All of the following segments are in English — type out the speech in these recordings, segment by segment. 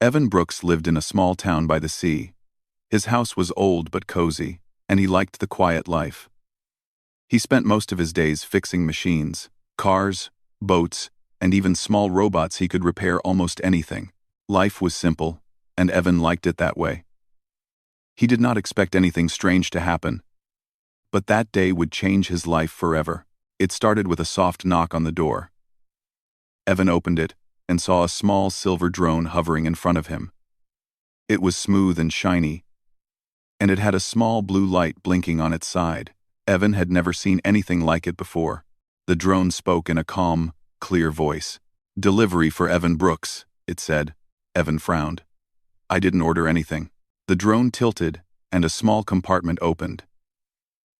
Evan Brooks lived in a small town by the sea. His house was old but cozy, and he liked the quiet life. He spent most of his days fixing machines, cars, boats, and even small robots. He could repair almost anything. Life was simple, and Evan liked it that way. He did not expect anything strange to happen, but that day would change his life forever. It started with a soft knock on the door. Evan opened it and saw a small silver drone hovering in front of him. It was smooth and shiny, and it had a small blue light blinking on its side. Evan had never seen anything like it before. The drone spoke in a calm, clear voice. "Delivery for Evan Brooks," it said. Evan frowned. "I didn't order anything." The drone tilted, and a small compartment opened.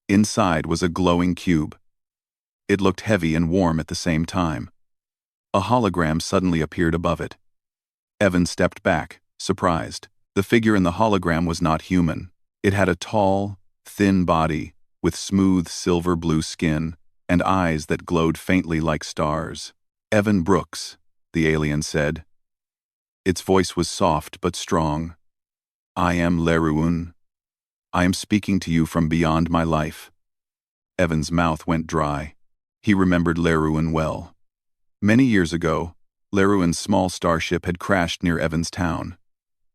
Inside was a glowing cube. It looked heavy and warm at the same time. A hologram suddenly appeared above it. Evan stepped back, surprised. The figure in the hologram was not human. It had a tall, thin body, with smooth silver-blue skin, and eyes that glowed faintly like stars. "Evan Brooks," the alien said. Its voice was soft but strong. "I am Leruun. I am speaking to you from beyond my life." Evan's mouth went dry. He remembered Leruun well. Many years ago, Leruun's small starship had crashed near Evan's town.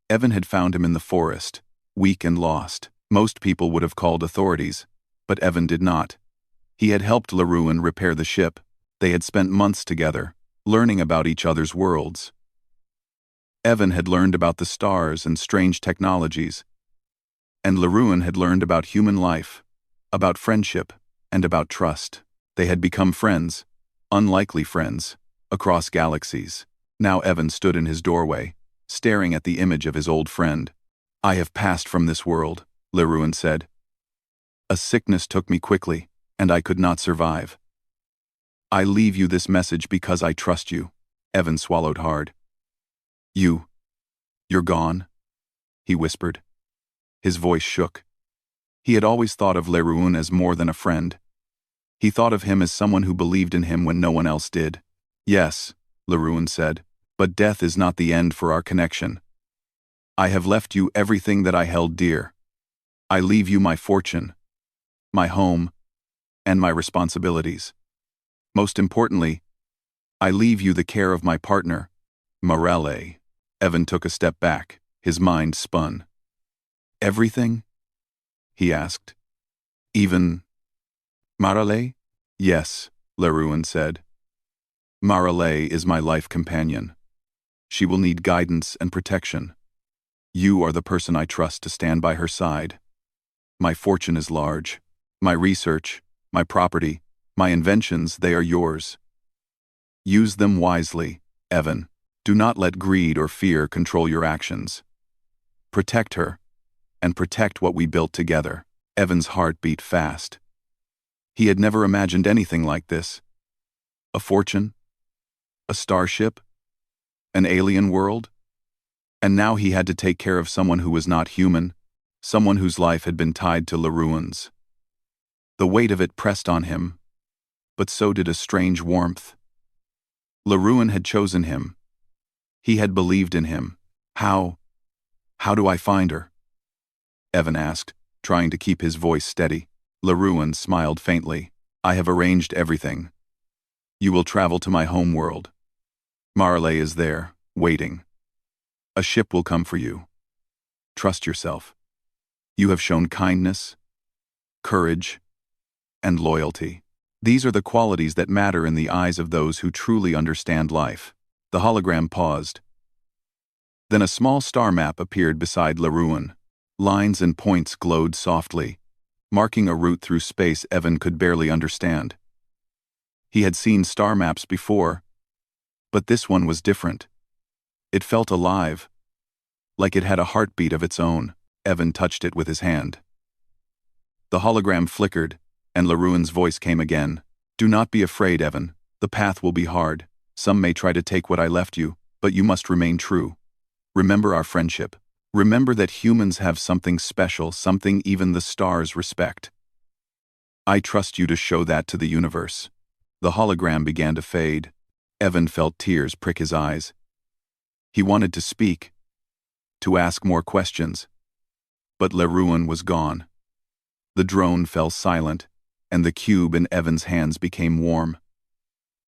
Evan had found him in the forest, weak and lost. Most people would have called authorities, but Evan did not. He had helped Leruun repair the ship. They had spent months together, learning about each other's worlds. Evan had learned about the stars and strange technologies, and Leruun had learned about human life, about friendship, and about trust. They had become friends, unlikely friends, across galaxies. Now Evan stood in his doorway, staring at the image of his old friend. "I have passed from this world," Leruun said. "A sickness took me quickly, and I could not survive. I leave you this message because I trust you." Evan swallowed hard. You're gone?" he whispered. His voice shook. He had always thought of Leruun as more than a friend. He thought of him as someone who believed in him when no one else did. "Yes," Leruun said, "but death is not the end for our connection. I have left you everything that I held dear. I leave you my fortune, my home, and my responsibilities. Most importantly, I leave you the care of my partner, Marale." Evan took a step back, his mind spun. "Everything?" he asked. "Even Marale?" "Yes," Leruun said. "Marale is my life companion. She will need guidance and protection. You are the person I trust to stand by her side. My fortune is large. My research, my property, my inventions, they are yours. Use them wisely, Evan. Do not let greed or fear control your actions. Protect her, and protect what we built together." Evan's heart beat fast. He had never imagined anything like this. A fortune? A starship? An alien world? And now he had to take care of someone who was not human, someone whose life had been tied to Leruun's. The weight of it pressed on him, but so did a strange warmth. Leruun had chosen him. He had believed in him. How do I find her?" Evan asked, trying to keep his voice steady. Leruun smiled faintly. "I have arranged everything. You will travel to my home world. Marale is there, waiting. A ship will come for you. Trust yourself. You have shown kindness, courage, and loyalty. These are the qualities that matter in the eyes of those who truly understand life." The hologram paused. Then a small star map appeared beside Leruun. Lines and points glowed softly, marking a route through space Evan could barely understand. He had seen star maps before, but this one was different. It felt alive, like it had a heartbeat of its own. Evan touched it with his hand. The hologram flickered, and Leruun's voice came again. "Do not be afraid, Evan. The path will be hard. Some may try to take what I left you, but you must remain true. Remember our friendship. Remember that humans have something special, something even the stars respect. I trust you to show that to the universe." The hologram began to fade. Evan felt tears prick his eyes. He wanted to speak, to ask more questions. But Leruin was gone. The drone fell silent, and the cube in Evan's hands became warm.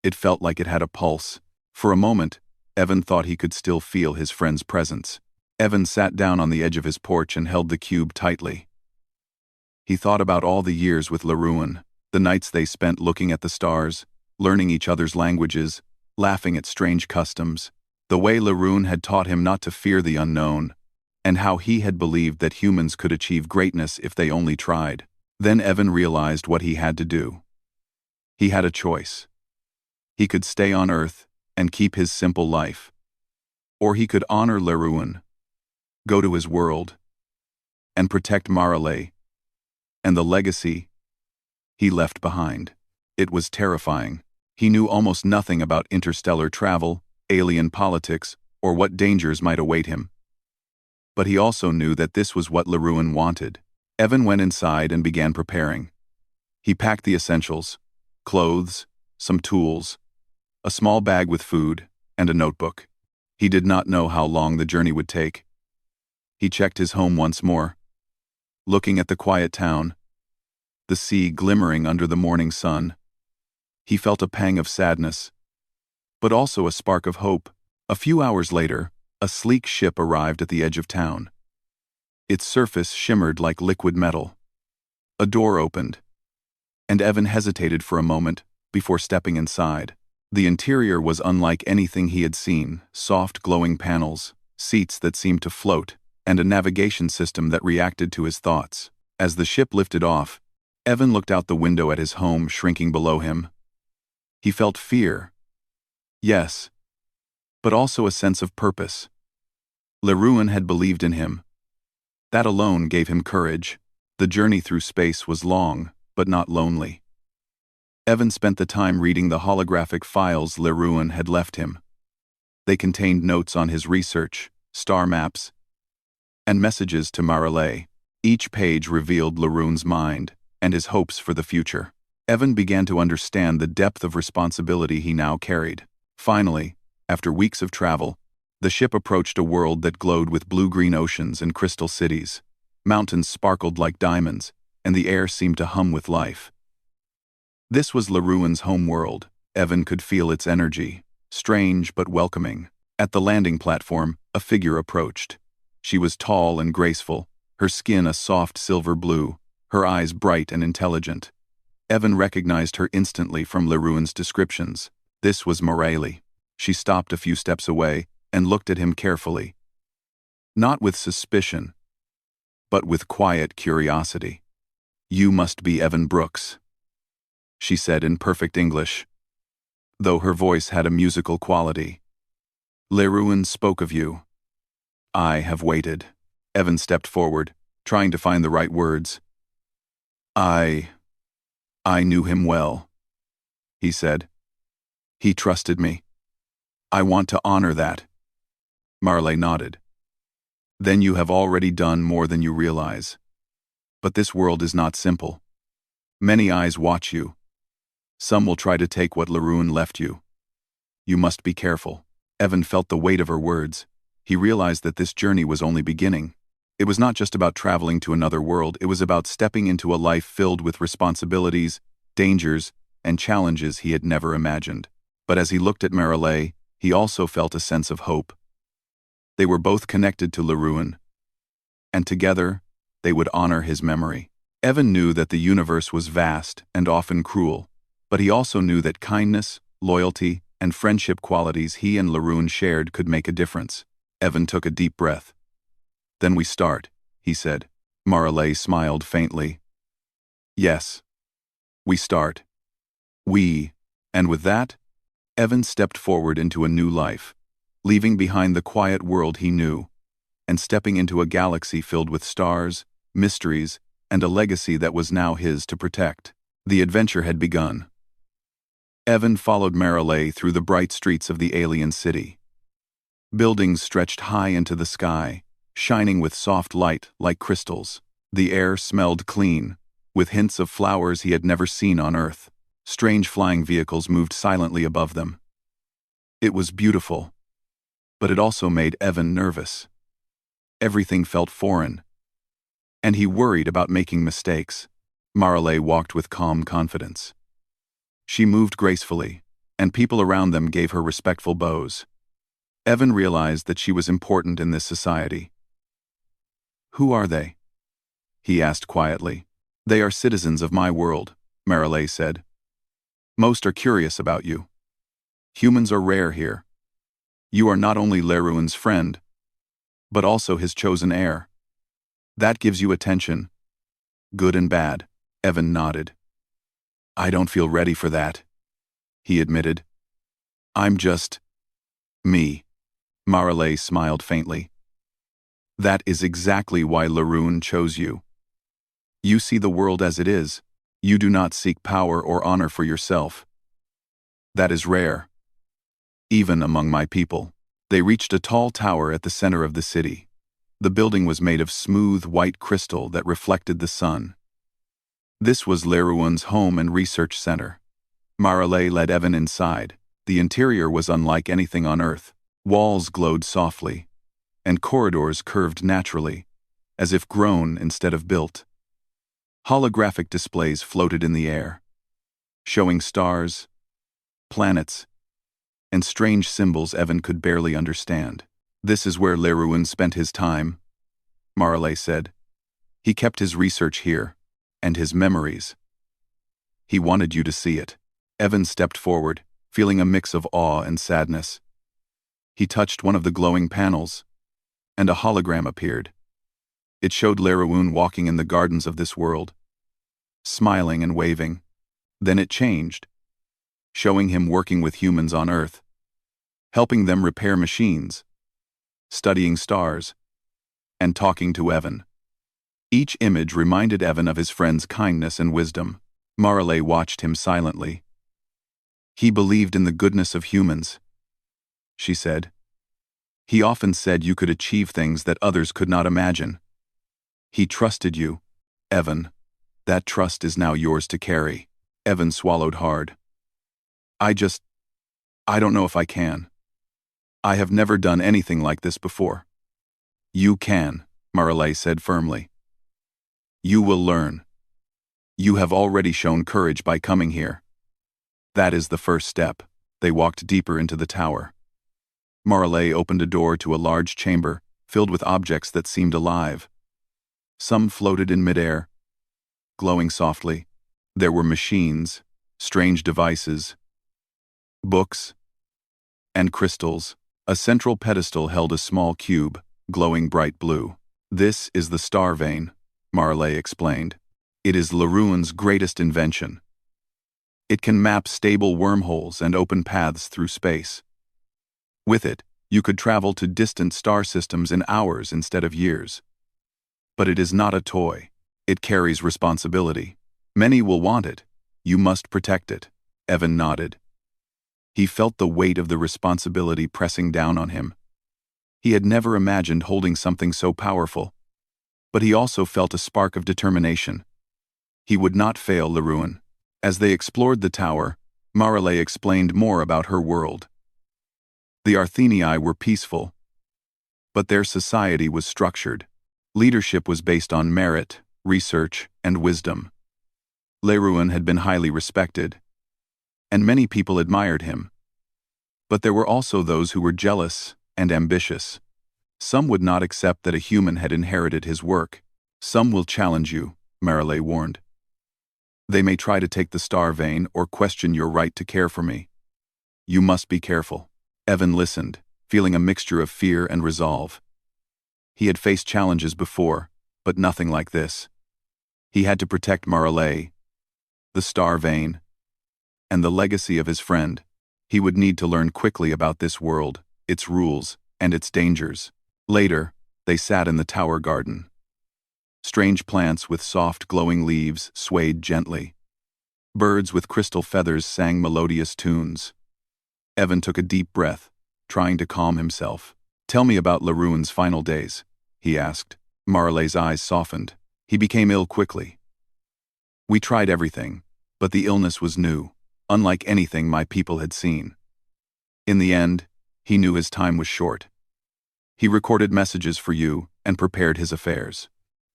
It felt like it had a pulse. For a moment, Evan thought he could still feel his friend's presence. Evan sat down on the edge of his porch and held the cube tightly. He thought about all the years with Leruin, the nights they spent looking at the stars, learning each other's languages, laughing at strange customs, the way Leruin had taught him not to fear the unknown, and how he had believed that humans could achieve greatness if they only tried. Then Evan realized what he had to do. He had a choice. He could stay on Earth and keep his simple life. Or he could honor Leruin, go to his world, and protect Maralei and the legacy he left behind. It was terrifying. He knew almost nothing about interstellar travel, alien politics, or what dangers might await him. But he also knew that this was what Leruin wanted. Evan went inside and began preparing. He packed the essentials: clothes, some tools, a small bag with food, and a notebook. He did not know how long the journey would take. He checked his home once more, looking at the quiet town, the sea glimmering under the morning sun. He felt a pang of sadness, but also a spark of hope. A few hours later, a sleek ship arrived at the edge of town. Its surface shimmered like liquid metal. A door opened, and Evan hesitated for a moment before stepping inside. The interior was unlike anything he had seen: soft, glowing panels, seats that seemed to float, and a navigation system that reacted to his thoughts. As the ship lifted off, Evan looked out the window at his home shrinking below him. He felt fear, yes, but also a sense of purpose. Leruin had believed in him. That alone gave him courage. The journey through space was long, but not lonely. Evan spent the time reading the holographic files Leruin had left him. They contained notes on his research, star maps, and messages to Maralei. Each page revealed Leruin's mind and his hopes for the future. Evan began to understand the depth of responsibility he now carried. Finally, after weeks of travel, the ship approached a world that glowed with blue-green oceans and crystal cities. Mountains sparkled like diamonds, and the air seemed to hum with life. This was Leruin's home world. Evan could feel its energy, strange but welcoming. At the landing platform, a figure approached. She was tall and graceful, her skin a soft silver blue, her eyes bright and intelligent. Evan recognized her instantly from Leruin's descriptions. This was Maralei. She stopped a few steps away and looked at him carefully. Not with suspicion, but with quiet curiosity. "You must be Evan Brooks," she said in perfect English, though her voice had a musical quality. "Leruin spoke of you. I have waited." Evan stepped forward, trying to find the right words. I knew him well," he said. "He trusted me. I want to honor that." Maralei nodded. "Then you have already done more than you realize. But this world is not simple. Many eyes watch you. Some will try to take what Leruin left you. You must be careful." Evan felt the weight of her words. He realized that this journey was only beginning. It was not just about traveling to another world, it was about stepping into a life filled with responsibilities, dangers, and challenges he had never imagined. But as he looked at Maralei, he also felt a sense of hope. They were both connected to Leruin, and together, they would honor his memory. Evan knew that the universe was vast and often cruel, but he also knew that kindness, loyalty, and friendship qualities he and Leruin shared could make a difference. Evan took a deep breath. "Then we start," he said. Maralei smiled faintly. "Yes, we start. And with that, Evan stepped forward into a new life, leaving behind the quiet world he knew, and stepping into a galaxy filled with stars, mysteries, and a legacy that was now his to protect. The adventure had begun. Evan followed Maralei through the bright streets of the alien city. Buildings stretched high into the sky, shining with soft light like crystals. The air smelled clean, with hints of flowers he had never seen on Earth. Strange flying vehicles moved silently above them. It was beautiful, but it also made Evan nervous. Everything felt foreign, and he worried about making mistakes. Marley walked with calm confidence. She moved gracefully, and people around them gave her respectful bows. Evan realized that she was important in this society. "Who are they?" he asked quietly. "They are citizens of my world," Marley said. "Most are curious about you. Humans are rare here. You are not only Leruin's friend, but also his chosen heir. That gives you attention, good and bad." Evan nodded. "I don't feel ready for that," he admitted. "I'm just me." Marley smiled faintly. "That is exactly why Leruin chose you. You see the world as it is. You do not seek power or honor for yourself. That is rare, even among my people." They reached a tall tower at the center of the city. The building was made of smooth white crystal that reflected the sun. This was Leruin's home and research center. Marley led Evan inside. The interior was unlike anything on Earth. Walls glowed softly, and corridors curved naturally, as if grown instead of built. Holographic displays floated in the air, showing stars, planets, and strange symbols Evan could barely understand. "This is where Leruin spent his time," Marley said. "He kept his research here, and his memories. He wanted you to see it." Evan stepped forward, feeling a mix of awe and sadness. He touched one of the glowing panels, and a hologram appeared. It showed Leruin walking in the gardens of this world, smiling and waving. Then it changed, showing him working with humans on Earth, helping them repair machines, studying stars, and talking to Evan. Each image reminded Evan of his friend's kindness and wisdom. Marley watched him silently. "He believed in the goodness of humans," she said. "He often said you could achieve things that others could not imagine. He trusted you, Evan. That trust is now yours to carry." Evan swallowed hard. I don't know if I can. I have never done anything like this before." "You can," Marley said firmly. "You will learn. You have already shown courage by coming here. That is the first step." They walked deeper into the tower. Marley opened a door to a large chamber filled with objects that seemed alive. Some floated in midair, glowing softly. There were machines, strange devices, books, and crystals. A central pedestal held a small cube, glowing bright blue. "This is the star vein," Marley explained. "It is Leruin's greatest invention. It can map stable wormholes and open paths through space. With it, you could travel to distant star systems in hours instead of years. But it is not a toy. It carries responsibility. Many will want it. You must protect it." Evan nodded. He felt the weight of the responsibility pressing down on him. He had never imagined holding something so powerful. But he also felt a spark of determination. He would not fail Leruin. As they explored the tower, Marley explained more about her world. The Arthenii were peaceful, but their society was structured. Leadership was based on merit, research, and wisdom. Leruin had been highly respected, and many people admired him. But there were also those who were jealous and ambitious. Some would not accept that a human had inherited his work. "Some will challenge you," Marley warned. "They may try to take the star vein or question your right to care for me. You must be careful." Evan listened, feeling a mixture of fear and resolve. He had faced challenges before, but nothing like this. He had to protect Marley, the star vein, and the legacy of his friend. He would need to learn quickly about this world, its rules, and its dangers. Later, they sat in the tower garden. Strange plants with soft glowing leaves swayed gently. Birds with crystal feathers sang melodious tunes. Evan took a deep breath, trying to calm himself. "Tell me about Leruin's final days," he asked. Marley's eyes softened. "He became ill quickly. We tried everything, but the illness was new, unlike anything my people had seen. In the end, he knew his time was short. He recorded messages for you and prepared his affairs.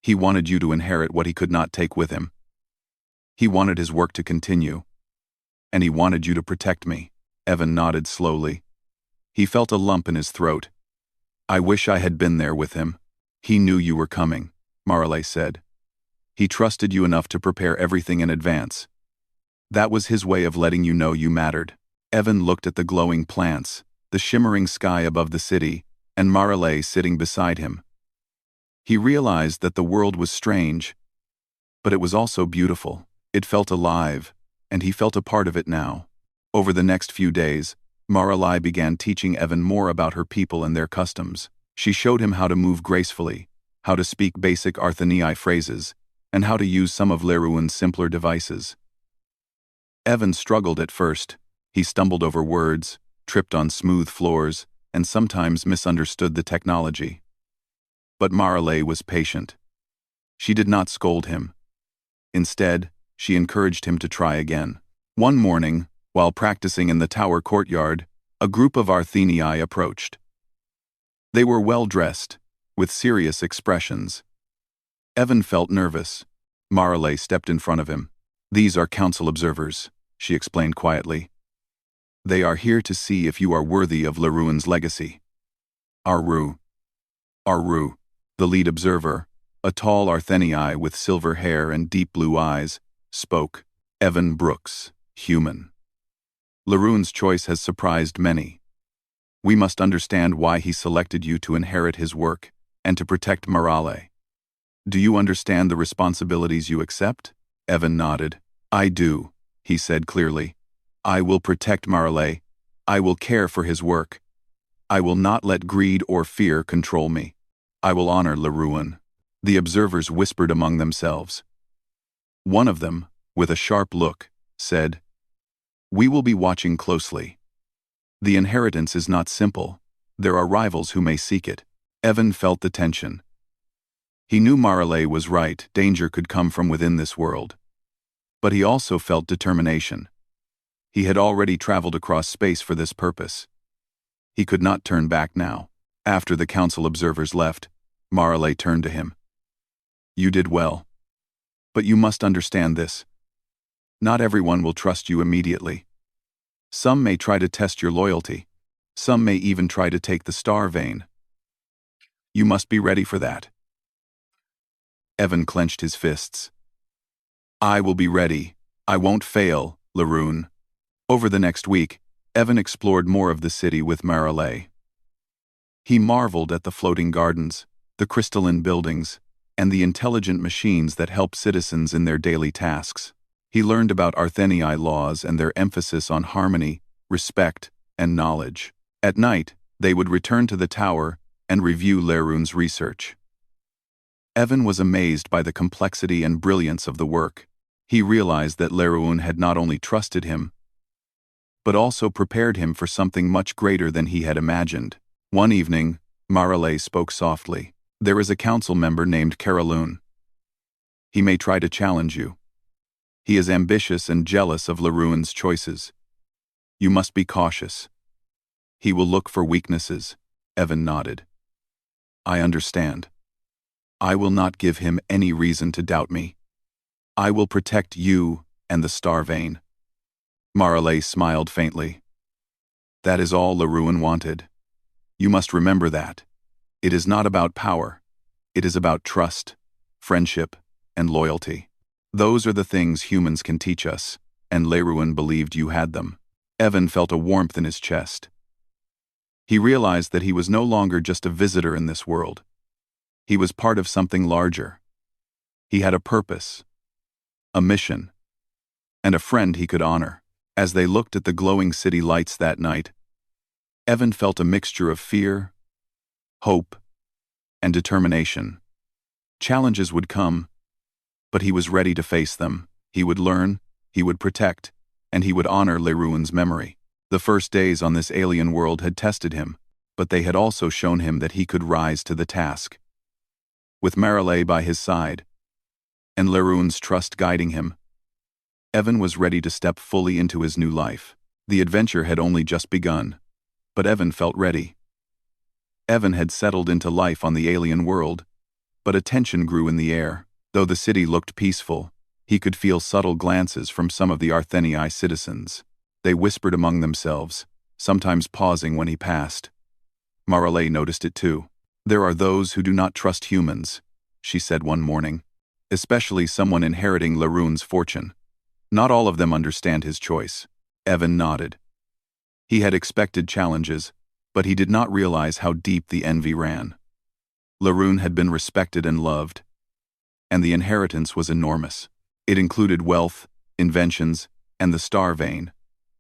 He wanted you to inherit what he could not take with him. He wanted his work to continue. And he wanted you to protect me. Evan nodded slowly. He felt a lump in his throat. I wish I had been there with him. He knew you were coming, Marley said. He trusted you enough to prepare everything in advance. That was his way of letting you know you mattered. Evan looked at the glowing plants, the shimmering sky above the city, and Marley sitting beside him. He realized that the world was strange, but it was also beautiful. It felt alive, and he felt a part of it now. Over the next few days, Marley began teaching Evan more about her people and their customs. She showed him how to move gracefully, how to speak basic Arthanii phrases, and how to use some of Leruin's simpler devices. Evan struggled at first. He stumbled over words, tripped on smooth floors, and sometimes misunderstood the technology. But Marley was patient. She did not scold him. Instead, she encouraged him to try again. One morning, while practicing in the tower courtyard, a group of Arthanii approached. They were well-dressed, with serious expressions. Evan felt nervous. Marley stepped in front of him. These are council observers, she explained quietly. They are here to see if you are worthy of Leruin's legacy. Aru, the lead observer, a tall Arthanii with silver hair and deep blue eyes, spoke. Evan Brooks, human. Leruin's choice has surprised many. We must understand why he selected you to inherit his work and to protect Marley. Do you understand the responsibilities you accept? Evan nodded. I do, he said clearly. I will protect Marley. I will care for his work. I will not let greed or fear control me. I will honor Leruin. The observers whispered among themselves. One of them, with a sharp look, said, We will be watching closely. The inheritance is not simple. There are rivals who may seek it. Evan felt the tension. He knew Marley was right, danger could come from within this world. But he also felt determination. He had already traveled across space for this purpose. He could not turn back now. After the council observers left, Marley turned to him. You did well. But you must understand this. Not everyone will trust you immediately. Some may try to test your loyalty. Some may even try to take the star vein. You must be ready for that. Evan clenched his fists. I will be ready. I won't fail, Leruin. Over the next week, Evan explored more of the city with Marley. He marveled at the floating gardens, the crystalline buildings, and the intelligent machines that help citizens in their daily tasks. He learned about Arthanii laws and their emphasis on harmony, respect, and knowledge. At night, they would return to the tower and review Leruin's research. Evan was amazed by the complexity and brilliance of the work. He realized that Leruin had not only trusted him, but also prepared him for something much greater than he had imagined. One evening, Marley spoke softly. There is a council member named Karaloon. He may try to challenge you. He is ambitious and jealous of Leruin's choices. You must be cautious. He will look for weaknesses. Evan nodded. I understand. I will not give him any reason to doubt me. I will protect you and the star vein. Marley smiled faintly. That is all Leruin wanted. You must remember that. It is not about power. It is about trust, friendship, and loyalty. Those are the things humans can teach us, and Leruin believed you had them. Evan felt a warmth in his chest. He realized that he was no longer just a visitor in this world. He was part of something larger. He had a purpose, a mission, and a friend he could honor. As they looked at the glowing city lights that night, Evan felt a mixture of fear, hope, and determination. Challenges would come, but he was ready to face them. He would learn, he would protect, and he would honor Leruin's memory. The first days on this alien world had tested him, but they had also shown him that he could rise to the task. With Marley by his side, and Leruin's trust guiding him, Evan was ready to step fully into his new life. The adventure had only just begun, but Evan felt ready. Evan had settled into life on the alien world, But a tension grew in the air. Though the city looked peaceful, he could feel subtle glances from some of the Arthenii citizens. They whispered among themselves, sometimes pausing when he passed. Maralei noticed it too. "There are those who do not trust humans," she said one morning. "Especially someone inheriting Larune's fortune. Not all of them understand his choice." Evan nodded. He had expected challenges, but he did not realize how deep the envy ran. Larune had been respected and loved, and the inheritance was enormous. It included wealth, inventions, and the Star Vein,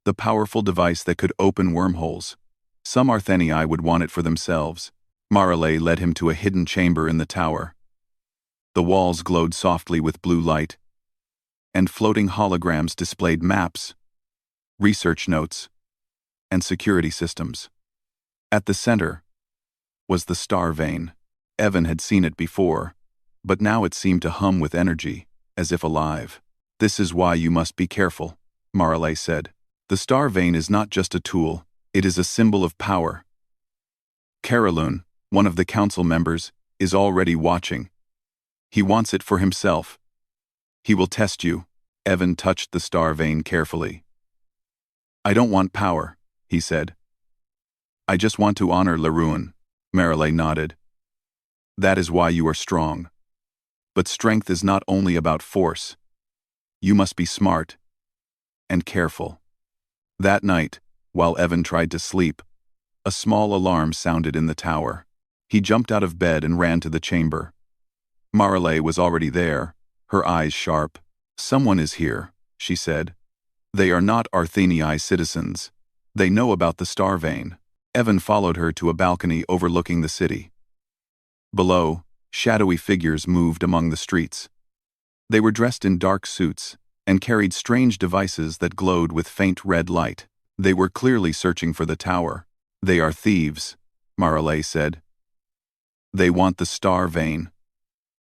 the powerful device that could open wormholes. Some Arthenii would want it for themselves. Maralei led him to a hidden chamber in the tower. The walls glowed softly with blue light, and floating holograms displayed maps, research notes, and security systems. At the center was the Star Vein. Evan had seen it before, but now it seemed to hum with energy, as if alive. "This is why you must be careful," Maralei said. "The Star Vein is not just a tool, it is a symbol of power. Carolune, one of the council members, is already watching. He wants it for himself. He will test you." Evan touched the Star Vein carefully. "I don't want power," he said. "I just want to honor Larune." Maralei nodded. "That is why you are strong. But strength is not only about force. You must be smart and careful." That night, while Evan tried to sleep, a small alarm sounded in the tower. He jumped out of bed and ran to the chamber. Maralei was already there, her eyes sharp. "Someone is here," she said. "They are not Arthenii citizens. They know about the Star Vein." Evan followed her to a balcony overlooking the city. Below, shadowy figures moved among the streets. They were dressed in dark suits and carried strange devices that glowed with faint red light. They were clearly searching for the tower. "They are thieves," Maralei said. "They want the Star Vein.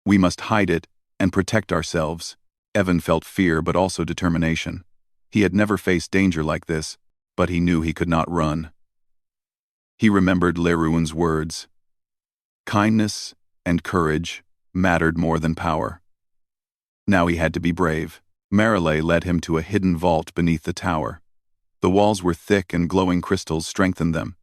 We must hide it and protect ourselves." Evan felt fear but also determination. He had never faced danger like this, but he knew he could not run. He remembered Larune's words. Kindness and courage mattered more than power. Now he had to be brave. Maralei led him to a hidden vault beneath the tower. The walls were thick and glowing crystals strengthened them.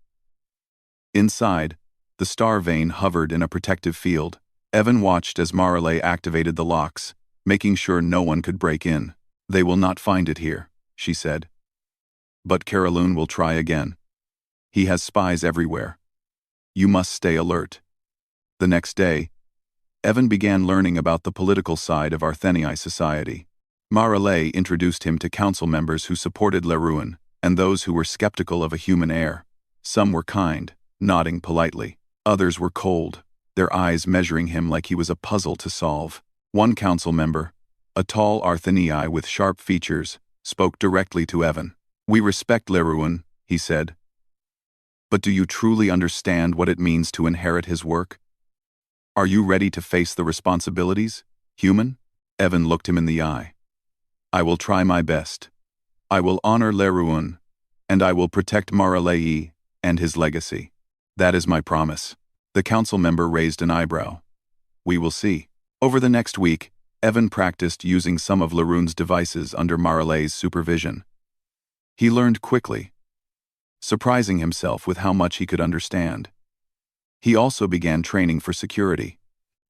Inside, the Star Vein hovered in a protective field. Evan watched as Maralei activated the locks, making sure no one could break in. "They will not find it here," she said. "But Carolune will try again. He has spies everywhere. You must stay alert." The next day, Evan began learning about the political side of Arthenii society. Maralei introduced him to council members who supported Larune and those who were skeptical of a human heir. Some were kind, nodding politely. Others were cold, their eyes measuring him like he was a puzzle to solve. One council member, a tall Arthenii with sharp features, spoke directly to Evan. "We respect Larune," he said. "But do you truly understand what it means to inherit his work? Are you ready to face the responsibilities, human?" Evan looked him in the eye. "I will try my best. I will honor Larune, and I will protect Maralei and his legacy. That is my promise." The council member raised an eyebrow. "We will see." Over the next week, Evan practiced using some of Larune's devices under Maralei's supervision. He learned quickly, surprising himself with how much he could understand. He also began training for security.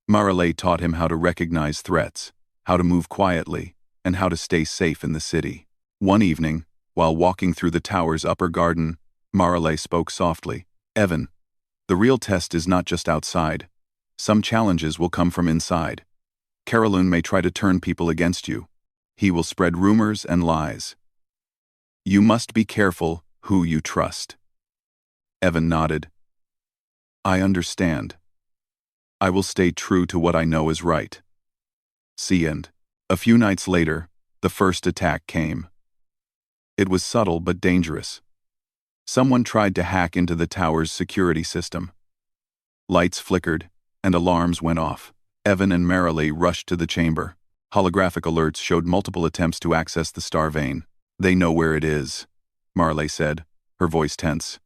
Maralei taught him how to recognize threats, how to move quietly, and how to stay safe in the city. One evening, while walking through the tower's upper garden, Maralei spoke softly. "Evan, the real test is not just outside. Some challenges will come from inside. Carolune may try to turn people against you. He will spread rumors and lies. You must be careful who you trust." Evan nodded. "I understand. I will stay true to what I know is right." See end. A few nights later, the first attack came. It was subtle but dangerous. Someone tried to hack into the tower's security system. Lights flickered, and alarms went off. Evan and Maralei rushed to the chamber. Holographic alerts showed multiple attempts to access the Star Vein. "They know where it is," Maralei said, her voice tense.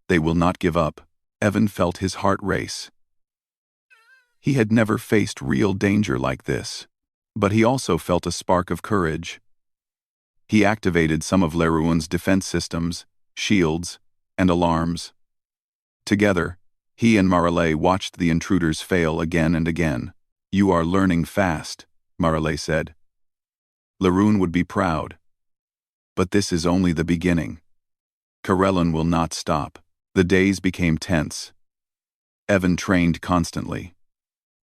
"They will not give up." Evan felt his heart race. He had never faced real danger like this. But he also felt a spark of courage. He activated some of Leruin's defense systems, shields, and alarms. Together, he and Marale watched the intruders fail again and again. "You are learning fast," Marale said. Lerun would be proud. But this is only the beginning. Karelin will not stop. The days became tense. Evan trained constantly.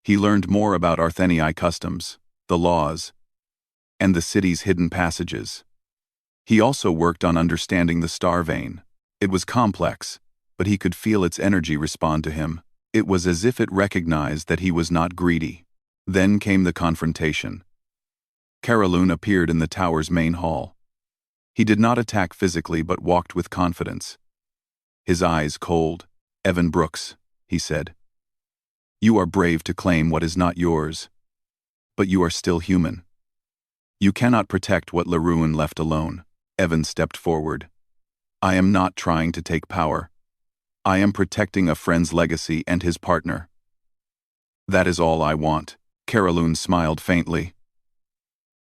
He learned more about Arthenii customs, the laws, and the city's hidden passages. He also worked on understanding the star vein. It was complex, but he could feel its energy respond to him. It was as if it recognized that he was not greedy. Then came the confrontation. Karelin appeared in the tower's main hall. He did not attack physically but walked with confidence. His eyes cold. "Evan Brooks," he said. "You are brave to claim what is not yours. But you are still human. You cannot protect what Leruin left alone." Evan stepped forward. "I am not trying to take power. I am protecting a friend's legacy and his partner. That is all I want." Karelin smiled faintly.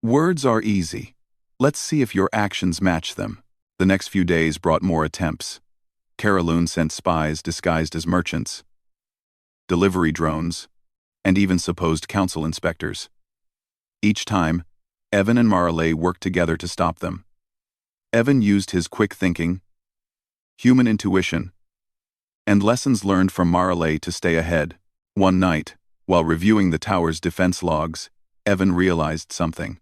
"Words are easy. Let's see if your actions match them." The next few days brought more attempts. Karelin sent spies disguised as merchants, delivery drones, and even supposed council inspectors. Each time, Evan and Marale worked together to stop them. Evan used his quick thinking, human intuition, and lessons learned from Marale to stay ahead. One night, while reviewing the tower's defense logs, Evan realized something.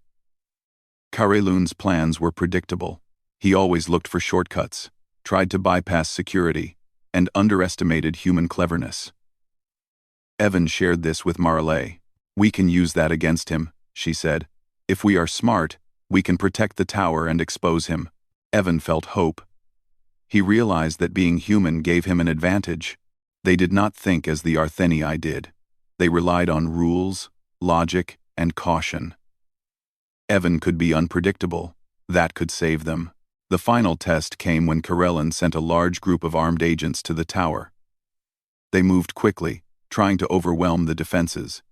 Karelin's plans were predictable. He always looked for shortcuts, tried to bypass security, and underestimated human cleverness. Evan shared this with Marale. "We can use that against him," she said. "If we are smart, we can protect the tower and expose him." Evan felt hope. He realized that being human gave him an advantage. They did not think as the Arthenii did. They relied on rules, logic, and caution. Evan could be unpredictable. That could save them. The final test came when Karelin sent a large group of armed agents to the tower. They moved quickly, trying to overwhelm the defenses.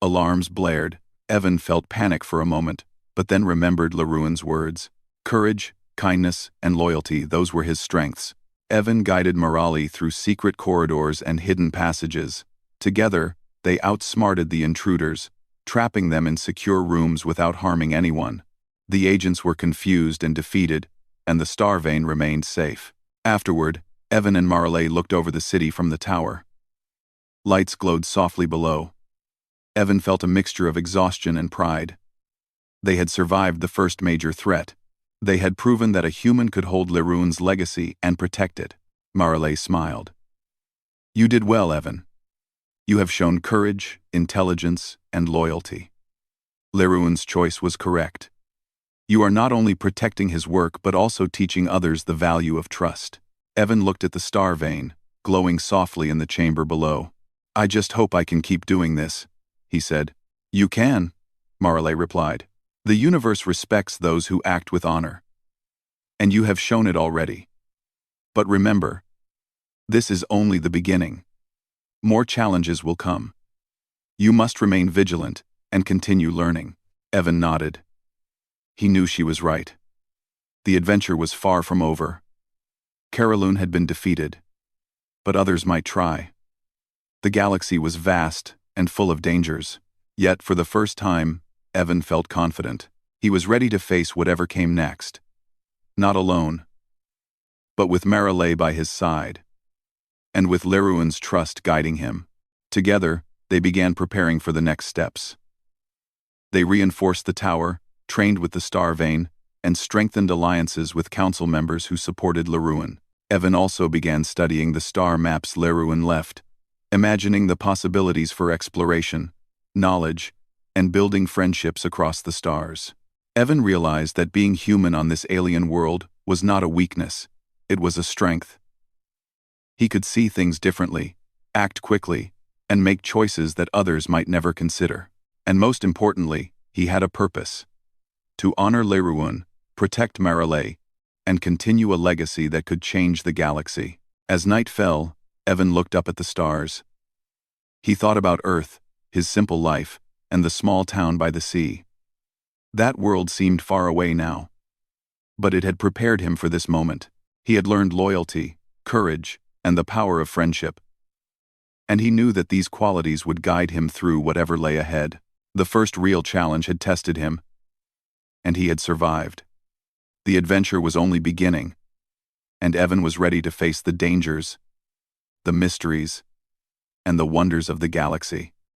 Alarms blared. Evan felt panic for a moment, but then remembered Leruin's words. Courage, kindness, and loyalty, those were his strengths. Evan guided Marale through secret corridors and hidden passages. Together, they outsmarted the intruders, trapping them in secure rooms without harming anyone. The agents were confused and defeated, and the star vein remained safe. Afterward, Evan and Marale looked over the city from the tower. Lights glowed softly below. Evan felt a mixture of exhaustion and pride. They had survived the first major threat. They had proven that a human could hold Leruin's legacy and protect it. Marale smiled. "You did well, Evan. You have shown courage, intelligence, and loyalty. Leruin's choice was correct. You are not only protecting his work but also teaching others the value of trust." Evan looked at the star vein, glowing softly in the chamber below. "I just hope I can keep doing this," he said. "You can," Marale replied. "The universe respects those who act with honor. And you have shown it already. But remember, this is only the beginning. More challenges will come. You must remain vigilant and continue learning." Evan nodded. He knew she was right. The adventure was far from over. Karelin had been defeated, but others might try. The galaxy was vast and full of dangers, yet for the first time, Evan felt confident. He was ready to face whatever came next. Not alone, but with Marale by his side, and with Leruin's trust guiding him. Together, they began preparing for the next steps. They reinforced the tower, trained with the star vein, and strengthened alliances with council members who supported Leruin. Evan also began studying the star maps Leruin left, imagining the possibilities for exploration, knowledge, and building friendships across the stars. Evan realized that being human on this alien world was not a weakness, it was a strength. He could see things differently, act quickly, and make choices that others might never consider. And most importantly, he had a purpose: to honor Leruin, protect Marale, and continue a legacy that could change the galaxy. As night fell, Evan looked up at the stars. He thought about Earth, his simple life, and the small town by the sea. That world seemed far away now. But it had prepared him for this moment. He had learned loyalty, courage, and the power of friendship. And he knew that these qualities would guide him through whatever lay ahead. The first real challenge had tested him, and he had survived. The adventure was only beginning, and Evan was ready to face the dangers, the mysteries, and the wonders of the galaxy.